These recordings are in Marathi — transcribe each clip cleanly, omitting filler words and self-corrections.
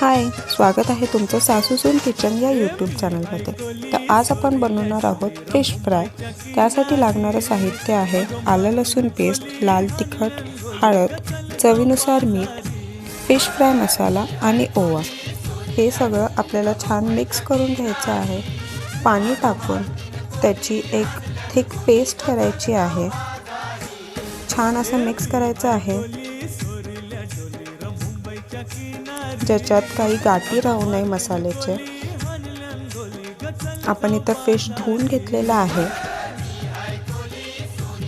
हाय, स्वागत आहे तुमचं सासूसून किचन या यूट्यूब चॅनलमध्ये। तर आज आपण बनवणार आहोत फिश फ्राय। त्यासाठी लागणारं साहित्य आहे आलं लसूण पेस्ट, लाल तिखट, हळद, चवीनुसार मीठ, फिश फ्राय मसाला आणि ओवा। हे सगळं आपल्याला छान मिक्स करून घ्यायचं आहे। पाणी टाकून त्याची एक थिक पेस्ट करायची आहे। छान असं मिक्स करायचं आहे ज्याच्यात काही गाठी राहू नये मसाल्याचे। आपण इथं फिश धुवून घेतलेला आहे।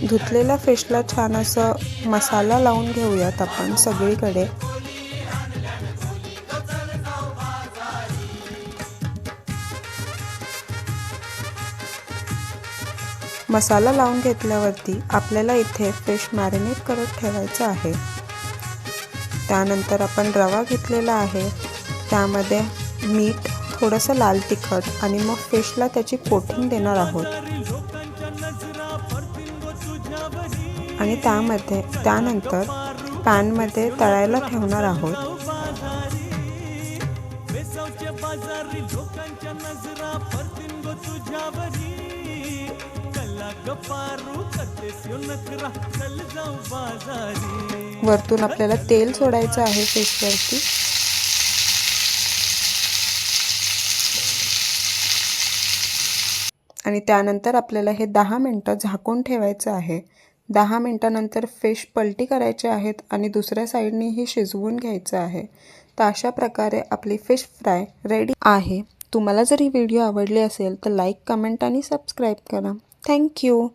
धुतलेल्या फिशला छान असं मसाला लावून घेऊयात आपण सगळीकडे। मसाला लावून घेतल्यावरती आपल्याला इथे फिश मॅरिनेट करत ठेवायचं आहे। त्यानंतर आपण रवा घेतलेला आहे, त्यामध्ये मीठ, थोडंसं लाल तिखट आणि मग फिशला त्याची कोटिंग देणार आहोत। आणि त्यानंतर पॅनमध्ये तळायला ठेवणार आहोत। वरतून आपल्याला तेल सोडायचं आहे फिशवरती। आणि त्यानंतर आपल्याला हे 10 मिनिटं झाकून ठेवायचं आहे। 10 मिनिटांनंतर फिश पलटी करायचे आहेत आणि दुसऱ्या साईडनेही शिजवून घ्यायचं आहे। तर अशा प्रकारे आपली फिश फ्राय रेडी आहे। तुम्हाला जर ही व्हिडिओ आवडली असेल तर लाईक, कमेंट आणि सबस्क्राईब करा। थँक्यू।